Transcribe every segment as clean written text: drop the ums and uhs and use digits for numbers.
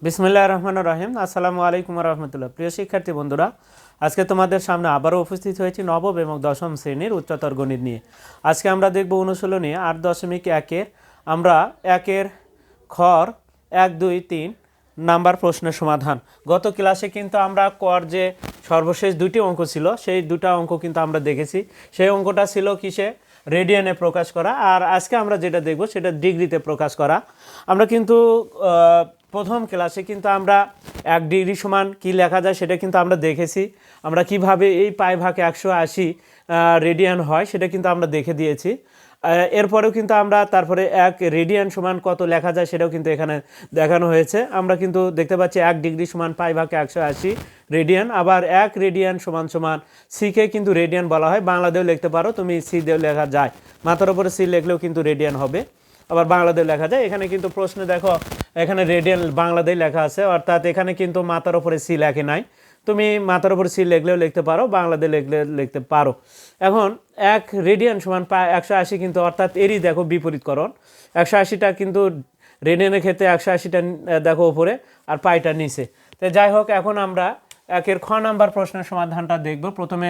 বিসমিল্লাহির রহমানির রহিম। আসসালামু আলাইকুম রহমতুল্লাহ। প্রিয় শিক্ষার্থী বন্ধুরা, আজকে তোমাদের সামনে আবারও উপস্থিত হয়েছি নবম এবং দশম শ্রেণীর উচ্চতর গণিত নিয়ে। আজকে আমরা দেখব অনুশীলনী 8.1-এর আমরা একের খর 1, 2, 3 নাম্বার প্রশ্নের সমাধান। গত ক্লাসে কিন্তু আমরা কর যে সর্বশেষ দুটি অঙ্ক ছিল সেই দুটো অঙ্ক কিন্তু আমরা দেখেছি। সেই অঙ্কটা ছিল কিসে? রেডিয়ানে প্রকাশ করা। আর আজকে আমরা যেটা দেখব সেটা ডিগ্রিতে প্রকাশ করা। আমরা কিন্তু প্রথম ক্লাসে কিন্তু আমরা 1 ডিগ্রি সমান কী লেখা যায় সেটা কিন্তু আমরা দেখেছি। আমরা কিভাবে এই পাই ভাগ 180 রেডিয়ান হয় সেটা কিন্তু আমরা দেখে দিয়েছি। এরপরেও কিন্তু আমরা তারপরে 1 রেডিয়ান সমান কত লেখা যায় সেটাও কিন্তু এখানে দেখানো হয়েছে। আমরা কিন্তু দেখতে পাচ্ছি 1 ডিগ্রি সমান পাই ভাগ 180 রেডিয়ান। আবার 1 রেডিয়ান সমান সমান সিকে কিন্তু রেডিয়ান বলা হয়। বাংলাতেও লিখতে পারো, তুমি সি দিয়েও লেখা যায়, মাথার উপরে সি লিখলেও কিন্তু রেডিয়ান হবে। আবার বাংলাতেও লেখা যায়। এখানে কিন্তু প্রশ্নে দেখো এখানে রেডিয়ান বাংলাতেই লেখা আছে, অর্থাৎ এখানে কিন্তু মাথার উপরে সি লেখে নাই। তুমি মাথার উপর সি লিখলেও লিখতে পারো, বাংলাতে লিখলে লিখতে পারো। এখন 1 রেডিয়ান সমান 180 কিন্তু, অর্থাৎ এরই দেখো বিপরীতকরণ। 180টা কিন্তু রেডিয়ানের ক্ষেত্রে 180টা দেখো উপরে আর পাইটা নিচে। তো যাই হোক, এখন আমরা একের খ নাম্বার প্রশ্নের সমাধানটা দেখব। প্রথমে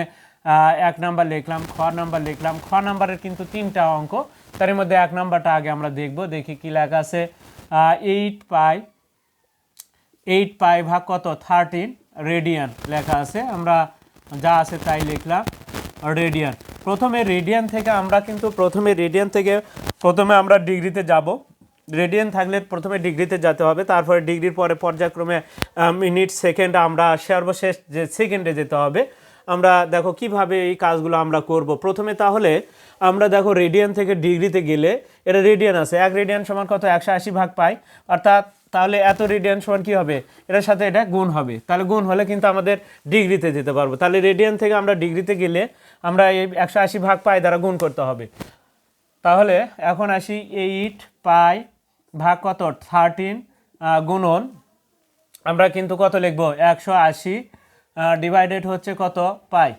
1 নাম্বার লিখলাম, খ নাম্বার লিখলাম। খ নাম্বারের কিন্তু 3টা অঙ্ক, তার মধ্যে 1 নাম্বারটা আগে আমরা দেখব। দেখি কি লেখা আছে। 8 পাই ভাগ কত 13 রেডিয়ান লেখা আছে। আমরা যা আছে তাই লিখলাম রেডিয়ান। প্রথমে রেডিয়ান থেকে আমরা ডিগ্রিতে যাব। রেডিয়ান থাকলে প্রথমে ডিগ্রিতে যেতে হবে, তারপরে ডিগ্রির পরে পর্যায়ক্রমে মিনিট, সেকেন্ড, আমরা সর্বশেষ যে সেকেন্ডে যেতে হবে। আমরা দেখো কিভাবে এই কাজগুলো আমরা করব। প্রথমে তাহলে আমরা দেখো রেডিয়ান থেকে ডিগ্রিতে গেলে এটা রেডিয়ান আছে, 1 রেডিয়ান সমান কত 180 ভাগ পাই, অর্থাৎ তাহলে এত রেডিয়ান সমান কী হবে, এটার সাথে এটা গুণ হবে। তাহলে গুণ হলে কিন্তু আমাদের ডিগ্রিতে যেতে পারবো। তাহলে রেডিয়ান থেকে আমরা ডিগ্রিতে গেলে আমরা এই 180 ভাগ পাই দ্বারা গুণ করতে হবে। তাহলে এখন আসি 8 পাই ভাগ কত 13 গুণন আমরা কিন্তু কত লিখব 180 ডিভাইডেড হচ্ছে কত পাই।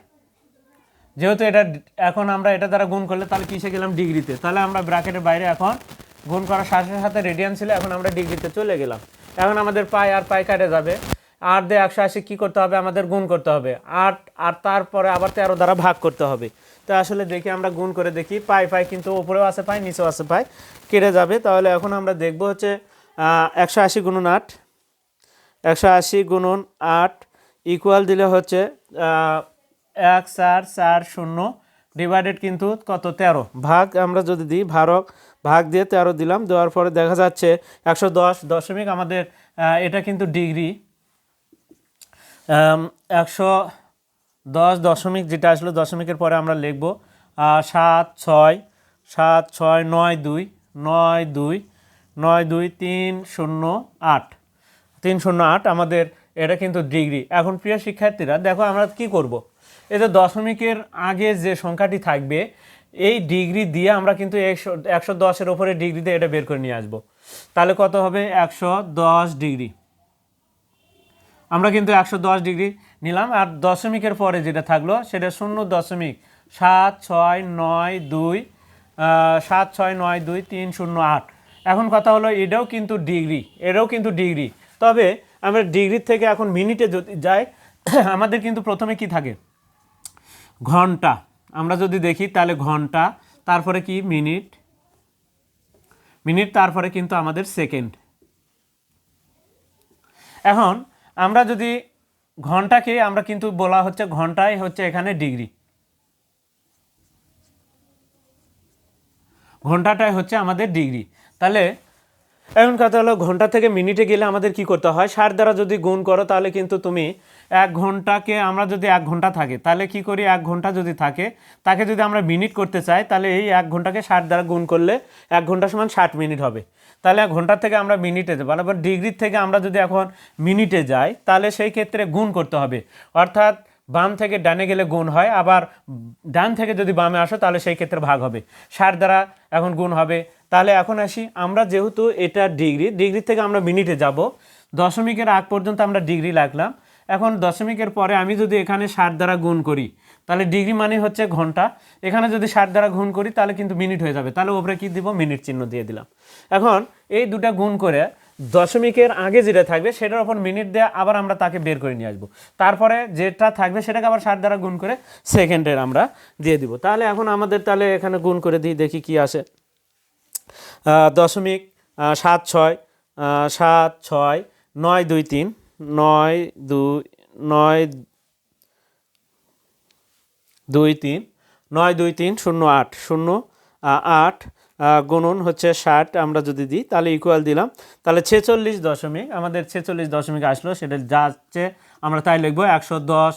যেহেতু এটা এখন আমরা এটা দ্বারা গুণ করলে তাহলে কিসে গেলাম ডিগ্রিতে। তাহলে আমরা ব্র্যাকেটের বাইরে এখন গুণ করার সাথে সাথে রেডিয়ান ছিল, এখন আমরা ডিগ্রিতে চলে গেলাম। এখন আমাদের পাই আর পাই কাটে যাবে। 8 দিয়ে 180 কী করতে হবে, আমাদের গুণ করতে হবে। 8 আর তারপরে আবার 13 দ্বারা ভাগ করতে হবে। তো আসলে দেখি আমরা গুণ করে দেখি। পাই পাই কিন্তু উপরেও আছে পাই, নিচেও আছে পাই, কেটে যাবে। তাহলে এখন আমরা দেখব হচ্ছে 180 গুণন 8, 180 গুণন 8 ইকুয়াল দিলে হচ্ছে 1440 ডিভাইডেড কিন্তু কত 13 ভাগ আমরা যদি দিই, ভাগ দিয়ে 13 দিলাম। দেওয়ার পরে দেখা যাচ্ছে 110 দশমিক আমাদের এটা কিন্তু ডিগ্রি। 110 দশমিক যেটা আসলো, দশমিকের পরে আমরা লিখব 7 6 7 6 9 2 9 2 9 2 308 308 আমাদের এটা কিন্তু ডিগ্রি। এখন প্রিয় শিক্ষার্থীরা দেখো আমরা কি করব, এই যে দশমিকের আগে যে সংখ্যাটি থাকবে এই ডিগ্রি দিয়ে আমরা কিন্তু 110-এর ওপরে ডিগ্রিতে এটা বের করে নিয়ে আসব। তাহলে কত হবে 110 ডিগ্রি। আমরা কিন্তু 110 ডিগ্রি নিলাম। আর দশমিকের পরে যেটা থাকলো সেটা 0.7692 308। এখন কথা হলো এটাও কিন্তু ডিগ্রি, তবে আমরা ডিগ্রির থেকে এখন মিনিটে যদি যাই আমাদের কিন্তু প্রথমে কি থাকে ঘন্টা। আমরা যদি দেখি তাহলে ঘন্টা, তারপরে কি মিনিট, তারপরে কিন্তু আমাদের সেকেন্ড। এখন আমরা যদি ঘন্টাকে আমরা কিন্তু বলা হচ্ছে ঘন্টায় হচ্ছে এখানে ডিগ্রি, ঘন্টাটাই হচ্ছে আমাদের ডিগ্রি। তাহলে এখন কথা হলো ঘন্টা থেকে মিনিটে গেলে আমাদের কি করতে হয়, 60 দ্বারা যদি গুণ করো তাহলে কিন্তু তুমি 1 ঘন্টাকে, আমরা যদি 1 ঘন্টা থাকে তাহলে কি করি, 1 ঘন্টা যদি থাকে তাকে যদি আমরা মিনিট করতে চাই তাহলে এই 1 ঘন্টাকে 60 দ্বারা গুণ করলে 1 ঘন্টা সমান 60 মিনিট হবে। তাহলে 1 ঘন্টা থেকে আমরা মিনিটে যাবো। আবার ডিগ্রির থেকে আমরা যদি এখন মিনিটে যাই তাহলে সেই ক্ষেত্রে গুণ করতে হবে, অর্থাৎ বাম থেকে ডানে গেলে গুণ হয়, আবার ডান থেকে যদি বামে আসো তাহলে সেই ক্ষেত্রে ভাগ হবে। 60 দ্বারা এখন গুণ হবে। তাহলে এখন আসি আমরা, যেহেতু এটা ডিগ্রি থেকে আমরা মিনিটে যাব, দশমিকের আগ পর্যন্ত আমরা ডিগ্রি লাগলাম। এখন দশমিকের পরে আমি যদি এখানে 60 দ্বারা গুণ করি তাহলে ডিগ্রি মানে হচ্ছে ঘন্টা, এখানে যদি 60 দ্বারা গুণ করি তাহলে কিন্তু মিনিট হয়ে যাবে। তাহলে ওপরে কি দিব, মিনিট চিহ্ন দিয়ে দিলাম। এখন এই দুটা গুণ করে দশমিকের আগে যেটা থাকবে সেটার উপর মিনিট দিয়ে আবার আমরা তাকে বের করে নিয়ে আসবো, তারপরে যেটা থাকবে সেটাকে আবার 60 দ্বারা গুণ করে সেকেন্ডের আমরা দিয়ে দিব। তাহলে এখন আমাদের তাহলে এখানে গুণ করে দিই, দেখি কি আসে। 0.76 923 গুণন হচ্ছে 60 আমরা যদি দিই তাহলে ইকুয়াল দিলাম, তাহলে 46 দশমিক, আমাদের 46 দশমিক আসলো, সেটা যাচ্ছে আমরা তাই লিখবো 110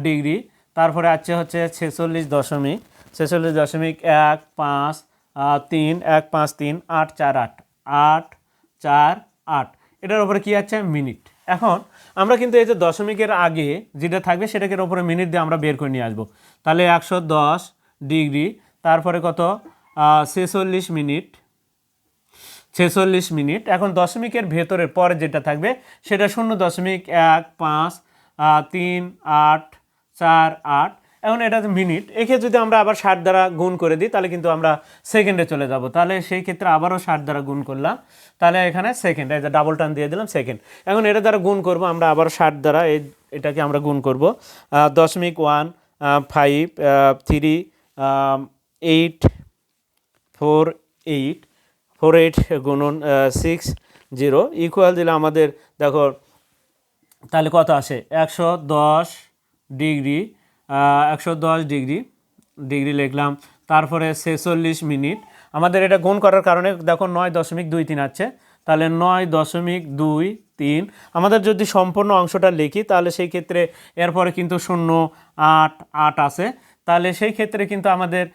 ডিগ্রি। তারপরে আছে হচ্ছে 46.153 এটার উপরে কি আছে মিনিট। এখন আমরা কিন্তু এই যে দশমিকের আগে যেটা থাকবে সেটাকে উপরে মিনিট দিয়ে আমরা বের করে নিয়ে আসবো। তাহলে 110 ডিগ্রি, তারপরে কত 46 মিনিট। এখন দশমিকের ভেতরের পরে যেটা থাকবে সেটা 0.15348। এখন এটা মিনিট, একে যদি আমরা আবার 60 দ্বারা গুণ করে দিই তাহলে কিন্তু আমরা সেকেন্ডে চলে যাব। তাহলে সেই ক্ষেত্রে আবারও 60 দ্বারা গুণ করলাম, তাহলে এখানে সেকেন্ড, এই যে ডাবল টান দিয়ে দিলাম সেকেন্ড। এখন এটা দ্বারা গুণ করব আমরা আবার 60 দ্বারা, এটাকে আমরা গুণ করব 0.1534848 গুণন 60 ইকুয়াল দিলে আমাদের দেখো তাহলে কত আসে 110 ডিগ্রি লিখলাম। তারপরে 46 মিনিট, আমাদের এটা গুণ করার কারণে দেখো 9.23 আছে, তাহলে 9.23। আমাদের যদি সম্পূর্ণ অংশটা লিখি তাহলে সেই ক্ষেত্রে এরপরে কিন্তু 0.88 আছে, তাহলে সেই ক্ষেত্রে কিন্তু আমাদের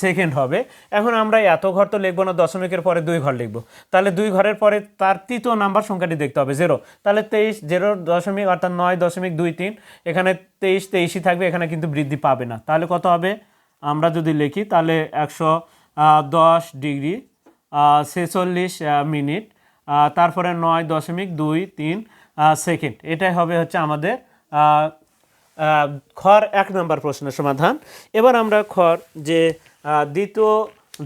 সেকেন্ড হবে। এখন আমরা এত ঘর তো লিখবো না, দশমিকের পরে 2 ঘর লিখবো, তাহলে 2 ঘরের পরে তার তৃতীয় নাম্বার সংখ্যাটি দেখতে হবে 0, তাহলে 23 দশমিক অর্থাৎ 9.23, এখানে 23ই থাকবে, এখানে কিন্তু বৃদ্ধি পাবে না। তাহলে কত হবে আমরা যদি লিখি তাহলে 110 ডিগ্রি 46 মিনিট, তারপরে 9.23 সেকেন্ড, এটাই হবে হচ্ছে আমাদের খর 1 নম্বর প্রশ্নের সমাধান। এবার আমরা খর যে দ্বিতীয়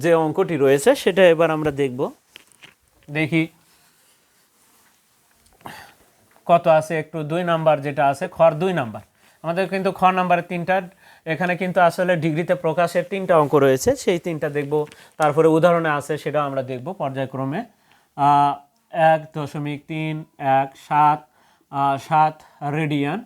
যে অঙ্কটি রয়েছে সেটা এবার আমরা দেখি কত আছে। একটু 2 নাম্বার যেটা আছে খর 2 নাম্বার, আমাদের কিন্তু খ নাম্বারে 3টা, এখানে কিন্তু আসলে ডিগ্রিতে প্রকাশের 3টা অঙ্ক রয়েছে, সেই 3টা দেখব, তারপরে উদাহরণে আছে সেটাও আমরা দেখব পর্যায়ক্রমে। 1.317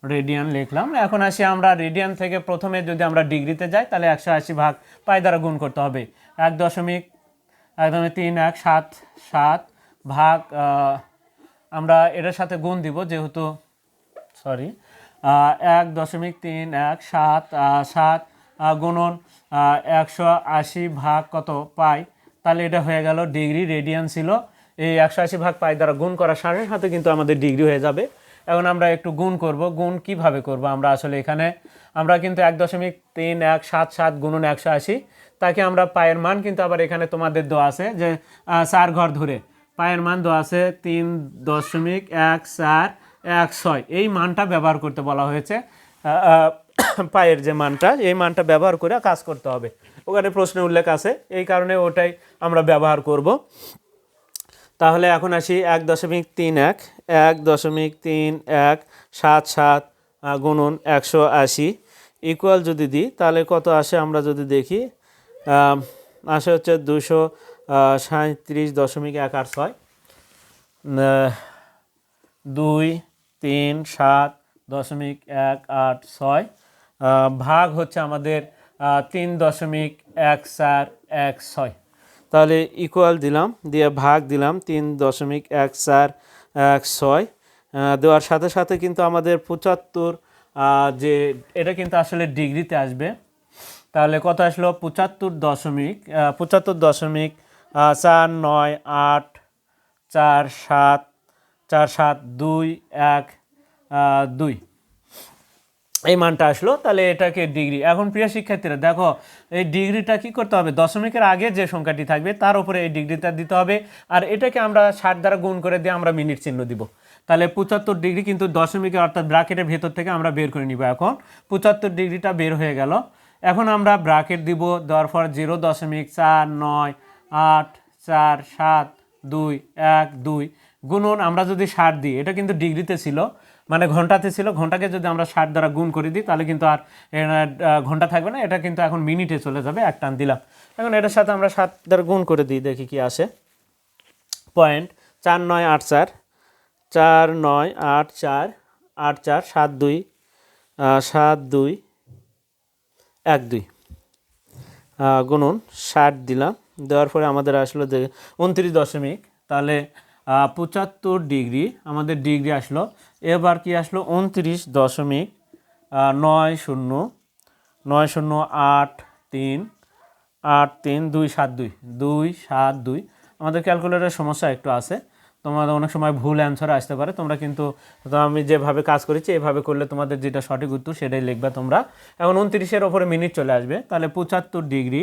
রেডিয়ান লিখলাম। এখন আসি আমরা রেডিয়ান থেকে প্রথমে যদি আমরা ডিগ্রিতে যাই তাহলে 180 ভাগ পাই দ্বারা গুণ করতে হবে। 1.317 ভাগ আমরা এটার সাথে গুণ দিব যেহেতু 1.317 গুণন 180 ভাগ কত পাই, তাহলে এটা হয়ে গেল ডিগ্রি। রেডিয়ান ছিল, এই 180 ভাগ পাই দ্বারা গুণ করার সাথে সাথে কিন্তু আমাদের ডিগ্রি হয়ে যাবে। এখন আমরা একটু গুণ করব, গুণ কিভাবে করব আমরা আসলে এখানে আমরা কিন্তু 1.3177 গুণন 180, তাকে আমরা পায়ের মান কিন্তু আবার এখানে তোমাদের দেওয়া আছে যে 4 ঘর ধরে পায়ের মান দেওয়া আছে 3.1416, এই মানটা ব্যবহার করতে বলা হয়েছে। পায়ের যে মানটা, এই মানটা ব্যবহার করে কাজ করতে হবে, ওখানে প্রশ্নে উল্লেখ আছে, এই কারণে ওটাই আমরা ব্যবহার করব। তাহলে এখন আসি 1.3177 গুণন 180 ইকুয়াল যদি দিই তাহলে কত আসে আমরা যদি দেখি, আসে হচ্ছে 237.186, 237.186 ভাগ হচ্ছে আমাদের 3.1416, তাহলে ইকুয়াল দিলাম, দিয়ে ভাগ দিলাম 3.1416 দেওয়ার সাথে সাথে কিন্তু আমাদের 75 যে এটা কিন্তু আসলে ডিগ্রিতে আসবে, তাহলে কত আসলো 75.498474721 এই মানটা আসলো, তাহলে এটাকে ডিগ্রি। এখন প্রিয় শিক্ষার্থীরা দেখো এই ডিগ্রিটা কি করতে হবে, দশমিকের আগে যে সংখ্যাটি থাকবে তার উপরে এই ডিগ্রিটা দিতে হবে, আর এটাকে আমরা 60 দ্বারা গুণ করে দিয়ে আমরা মিনিট চিহ্ন দিব। তাহলে 75 ডিগ্রি কিন্তু দশমিকের অর্থাৎ ব্র্যাকেটের ভেতর থেকে আমরা বের করে নিব। এখন 75 ডিগ্রিটা বের হয়ে গেল, এখন আমরা ব্র্যাকেট দিব, দেওয়ার পর 0.49 8 4 7 2 1 2 গুণন আমরা যদি 60 দিই, এটা কিন্তু ডিগ্রিতে ছিল, মানে ঘন্টাতে ছিল, ঘন্টাকে যদি আমরা 60 দ্বারা গুণ করে দিই তাহলে কিন্তু আর ঘন্টা থাকবে না, এটা কিন্তু এখন মিনিটে চলে যাবে। এক টান দিলাম। এখন এটার সাথে আমরা 7 দ্বারা গুণ করে দিই, দেখি কি আসে। 0.4984 4984 84 72 72 12 গুণন 60 দিলাম। দেওয়ার পরে আমাদের আসলো 29 দশমিক, তাহলে 75 ডিগ্রি আমাদের ডিগ্রি আসলো। এবার কি আসলো 29.90.908383 272 আমাদের ক্যালকুলেটরের সমস্যা একটু আছে, তোমাদের অনেক সময় ভুল অ্যান্সার আসতে পারে। তোমরা কিন্তু আমি যেভাবে কাজ করেছি এভাবে করলে তোমাদের যেটা সঠিক উত্তর সেটাই লিখবে তোমরা। এখন 29-এর ওপরে মিনিট চলে আসবে, তাহলে 75 ডিগ্রি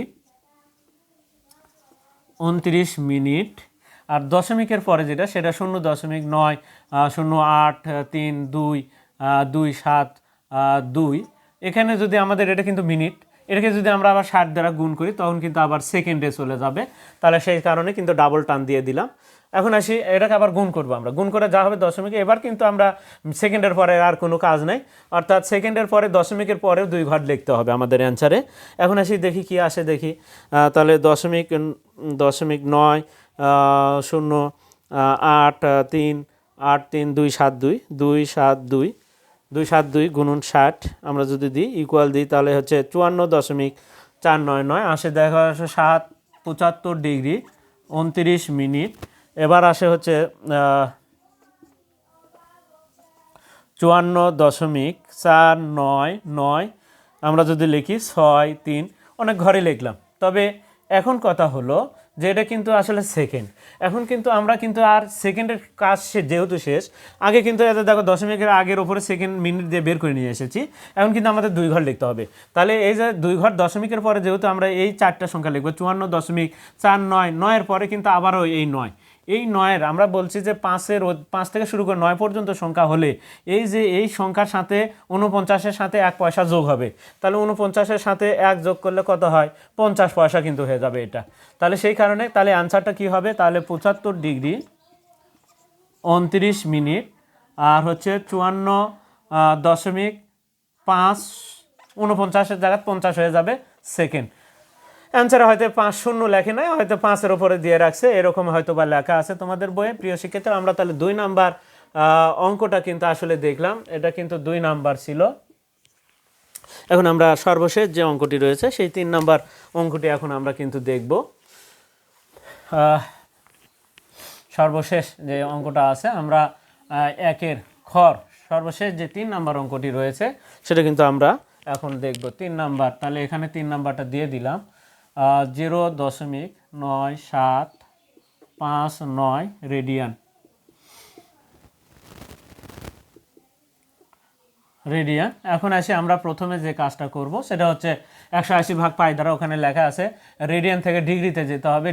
29 মিনিট। আর দশমিকের পরে যেটা সেটা 0.083227 এখানে যদি আমাদের এটা কিন্তু মিনিট, এটাকে যদি আমরা আবার 60 দ্বারা গুণ করি তখন কিন্তু আবার সেকেন্ডে চলে যাবে, তাহলে সেই কারণে কিন্তু ডাবল টান দিয়ে দিলাম। এখন আসি এটাকে আবার গুণ করবো, আমরা গুণ করে যা হবে দশমিকে। এবার কিন্তু আমরা সেকেন্ডের পরে আর কোনো কাজ নাই, অর্থাৎ সেকেন্ডের পরে দশমিকের পরেও 2 ঘর লিখতে হবে আমাদের অ্যান্সারে। এখন আসি দেখি কি আসে, দেখি তাহলে 0.083272 গুণন 60 আমরা যদি দিই ইকুয়াল দিই তাহলে হচ্ছে 54.499 আসে। দেখা আসে 75 ডিগ্রি 29 মিনিট। এবার আসে হচ্ছে 54.499 আমরা যদি লিখি 6-3 অনেক ঘরে লিখলাম। তবে এখন কথা হলো যে এটা কিন্তু আসলে সেকেন্ড, এখন কিন্তু আমরা কিন্তু আর সেকেন্ডের কাজ যেহেতু শেষ, আগে কিন্তু এতে দেখো দশমিকের আগের ওপরে সেকেন্ড মিনিট দিয়ে বের করে নিয়ে এসেছি, এখন কিন্তু আমাদের 2 ঘর লিখতে হবে। তাহলে এই যে 2 ঘর দশমিকের পরে যেহেতু আমরা এই 4টা সংখ্যা লিখবো 54.499 এর পরে কিন্তু আবারও এই 9, এই 9-এর আমরা বলছি যে 5 থেকে শুরু করে 9 পর্যন্ত সংখ্যা হলে এই যে এই সংখ্যার সাথে 49-এর সাথে 1 পয়সা যোগ হবে, তাহলে 49-এর সাথে 1 যোগ করলে কত হয় 50 পয়সা কিন্তু হয়ে যাবে এটা। তাহলে সেই কারণে তাহলে আনসারটা কি হবে, তাহলে 75 ডিগ্রি 29 মিনিট আর হচ্ছে 54.5 49-এর জায়গায় 50 হয়ে যাবে সেকেন্ড। অ্যান্সারে হয়তো 5-0 লেখে নাই, হয়তো 5-এর ওপরে দিয়ে রাখছে, এরকম হয়তো বা লেখা আছে তোমাদের বইয়ে। প্রিয় শিক্ষার্থী, আমরা তাহলে 2 নাম্বার অঙ্কটা কিন্তু আসলে দেখলাম, এটা কিন্তু 2 নাম্বার ছিল। এখন আমরা সর্বশেষ যে অঙ্কটি রয়েছে সেই 3 নাম্বার অঙ্কটি এখন আমরা কিন্তু দেখব। সর্বশেষ যে অঙ্কটা আছে আমরা একের খর সর্বশেষ যে 3 নাম্বার অঙ্কটি রয়েছে সেটা কিন্তু আমরা এখন দেখব। 3 নাম্বার, তাহলে এখানে 3 নাম্বারটা দিয়ে দিলাম 0.9759 রেডিয়ান। এখন আসি আমরা প্রথমে যে কাজটা করব সেটা হচ্ছে 180 ভাগ পাই দ্বারা ওখানে লেখা আছে রেডিয়ান থেকে ডিগ্রিতে যেতে হবে,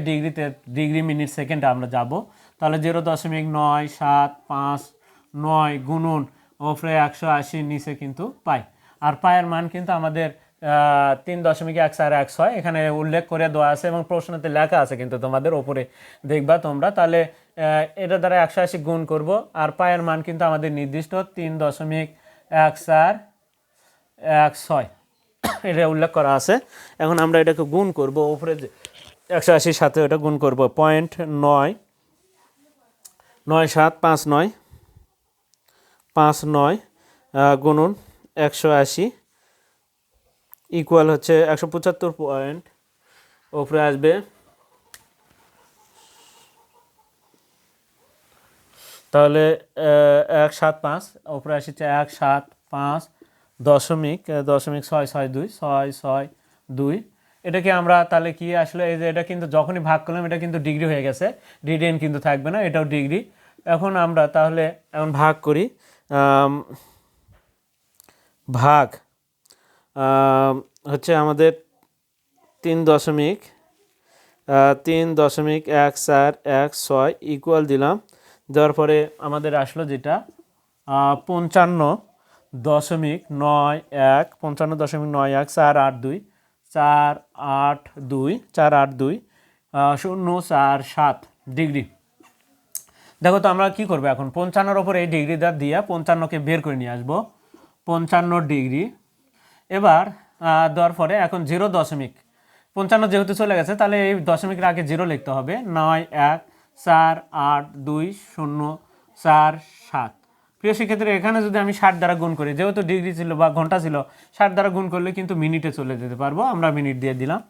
ডিগ্রি মিনিট সেকেন্ডে আমরা যাব। তাহলে 0.9759 গুণন ওপরে 180 নিচে কিন্তু পাই, আর পায়ের মান কিন্তু আমাদের 3.1416 এখানে উল্লেখ করে দেওয়া আছে এবং প্রশ্নতে লেখা আছে কিন্তু তোমাদের ওপরে দেখবা তোমরা। তাহলে এটা দ্বারা 180 গুণ করব, আর পায়ের মান কিন্তু আমাদের নির্দিষ্ট 3.1416 এটা উল্লেখ করা আছে। এখন আমরা এটাকে গুণ করব, উপরে যে 180 সাথে এটা গুণ করব 0.9759 গুণন 180 ইকুয়াল হচ্ছে 175 পয়েন্ট উপরে আসবে, তাহলে 175 উপরে আসছে 175.662 এটাকে আমরা তাহলে কি আসলে এই যে এটা কিন্তু যখনই ভাগ করলাম এটা কিন্তু ডিগ্রি হয়ে গেছে, রেডিয়ান কিন্তু থাকবে না, এটাও ডিগ্রি। এখন আমরা তাহলে এখন ভাগ করি, ভাগ হচ্ছে আমাদের 3.1416 ইকুয়াল দিলাম, দেওয়ার পরে আমাদের আসলো যেটা 55.91 482 482 047 ডিগ্রি। দেখো তো আমরা কি করবো এখন, 55-র ওপর এই ডিগ্রিটা দিয়ে 55কে বের করে নিয়ে আসবো, 55 ডিগ্রি। এবার দেওয়ার পরে এখন 0.55 যেহেতু চলে গেছে, তাহলে এই দশমিকের আগে 0 লিখতে হবে। 9 1 4 8 2 0 4 7। প্রিয় শিক্ষার্থী, এখানে যদি আমি 60 দ্বারা গুণ করি, যেহেতু ডিগ্রি ছিল বা ঘন্টা ছিল, 60 দ্বারা গুণ করলে কিন্তু মিনিটে চলে যেতে পারবো, আমরা মিনিট দিয়ে দিলাম।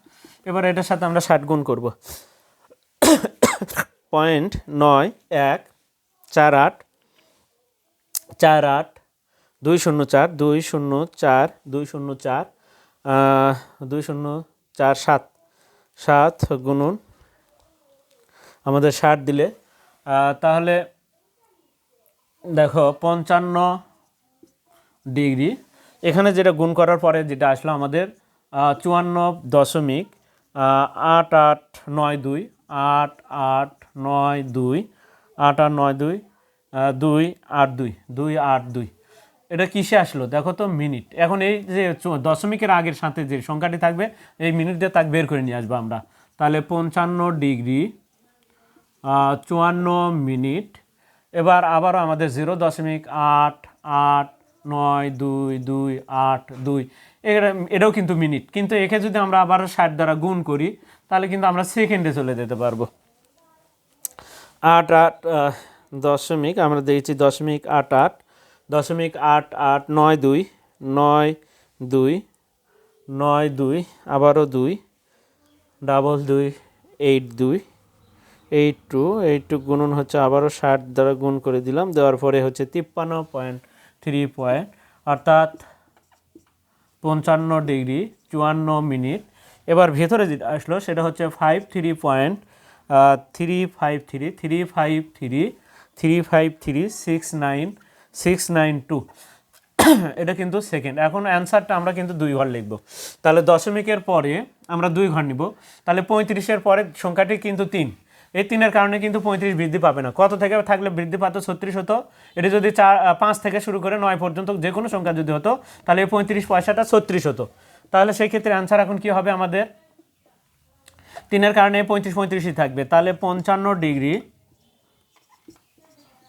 এবার এটার সাথে আমরা 60 গুণ করব। 0.9148 48 204 204 204 2047 7 গুণন আমাদের 60 দিলে তাহলে দেখো 55 ডিগ্রি। এখানে যেটা গুণ করার পরে যেটা আসলো আমাদের 54.8892 8892 8892 282 282। এটা কিসে আসলো দেখো তো, মিনিট। এখন এই যে দশমিকের আগের সাথে যে সংখ্যাটি থাকবে, এই মিনিট দিয়ে তাকে বের করে নিয়ে আসবো আমরা। তাহলে 55 ডিগ্রি 54 মিনিট। এবার আবারও আমাদের 0.88922282, এটাও কিন্তু মিনিট, কিন্তু একে যদি আমরা আবারও 60 দ্বারা গুণ করি, তাহলে কিন্তু আমরা সেকেন্ডে চলে যেতে পারবো। 88 দশমিক, আমরা দিয়েছি 0.88 0.8892 92 92, আবারও 2 22 82 82 গুণন হচ্ছে আবারও 60 দ্বারা গুণ করে দিলাম, দেওয়ার পরে হচ্ছে 53.3 পয়েন্ট, অর্থাৎ 55 ডিগ্রি 54 মিনিট। এবার ভেতরে যেটা আসলো সেটা হচ্ছে 53.353 এটা কিন্তু সেকেন্ড। এখন অ্যান্সারটা আমরা কিন্তু 2 ঘর লিখব। তাহলে দশমিকের পরে আমরা 2 ঘর নিব। তাহলে 35-এর পরে সংখ্যাটি কিন্তু 3, এই 3-এর কারণে কিন্তু 35 বৃদ্ধি পাবে না। কত থেকে থাকলে বৃদ্ধি পাতো? 36 হতো। এটি যদি 5 থেকে শুরু করে 9 পর্যন্ত যে কোনো সংখ্যা যদি হতো, তাহলে এই 35 পয়সাটা 36 হতো। তাহলে সেই ক্ষেত্রে অ্যান্সার এখন কি হবে আমাদের? 3-এর কারণে 35 থাকবে। তাহলে 55 ডিগ্রি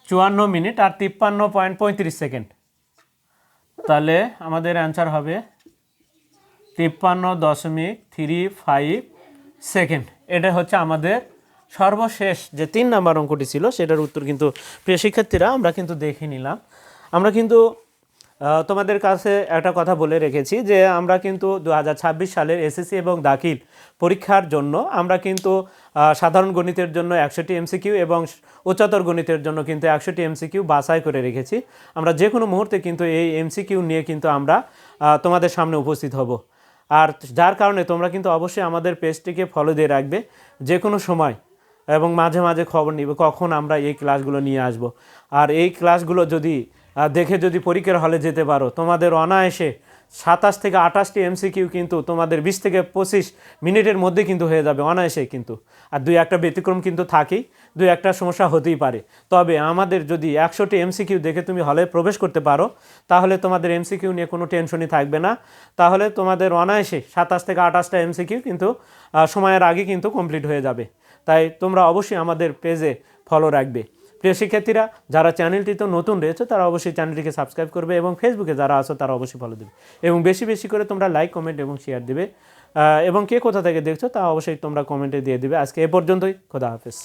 54 মিনিট আর 53.35 সেকেন্ড। তাহলে আমাদের অ্যান্সার হবে 53.35 সেকেন্ড। এটা হচ্ছে আমাদের সর্বশেষ যে 3 নাম্বার অঙ্কটি ছিল, সেটার উত্তর কিন্তু প্রিয় শিক্ষার্থীরা আমরা কিন্তু দেখে নিলাম। আমরা কিন্তু তোমাদের কাছে একটা কথা বলে রেখেছি যে আমরা কিন্তু 2026 সালের এসএসসি এবং দাখিল পরীক্ষার জন্য আমরা কিন্তু সাধারণ গণিতের জন্য 100টি এমসিকিউ এবং উচ্চতর গণিতের জন্য কিন্তু 100টি এমসিকিউ বাছাই করে রেখেছি। আমরা যে কোনো মুহূর্তে কিন্তু এই এমসিকিউ নিয়ে কিন্তু আমরা তোমাদের সামনে উপস্থিত হব। আর যার কারণে তোমরা কিন্তু অবশ্যই আমাদের পেজটিকে ফলো দিয়ে রাখবে, যে কোনো সময় এবং মাঝে মাঝে খবর নিবে কখন আমরা এই ক্লাসগুলো নিয়ে আসব। আর এই ক্লাসগুলো যদি দেখে যদি পরীক্ষার হলে যেতে পারো, তোমাদের অনায়াসে 27 থেকে 28টি এমসিকিউ কিন্তু তোমাদের 20 থেকে 25 মিনিটের মধ্যে কিন্তু হয়ে যাবে অনায়াসে কিন্তু। আর 2-1টা ব্যতিক্রম কিন্তু থাকেই, 2-1টা সমস্যা হতেই পারে। তবে আমাদের যদি 100টি এমসিকিউ দেখে তুমি হলে প্রবেশ করতে পারো, তাহলে তোমাদের এমসিকিউ নিয়ে কোনো টেনশনই থাকবে না। তাহলে তোমাদের অনায়াসে 27 থেকে 28টা এমসিকিউ কিন্তু সময়ের আগে কিন্তু কমপ্লিট হয়ে যাবে। তাই তোমরা অবশ্যই আমাদের পেজে ফলো রাখবে। প্রিয় শিক্ষার্থীরা, যারা চ্যানেলটিতে নতুন রয়েছে তারা অবশ্যই চ্যানেলটিকে সাবস্ক্রাইব করবে এবং ফেসবুকে যারা আছো তারা অবশ্যই ফলো দেবে এবং বেশি বেশি করে তোমরা লাইক, কমেন্ট এবং শেয়ার দেবে। এবং কে কোথা থেকে দেখছো তা অবশ্যই তোমরা কমেন্টে দিয়ে দেবে। আজকে এ পর্যন্তই, খোদা হাফেজ।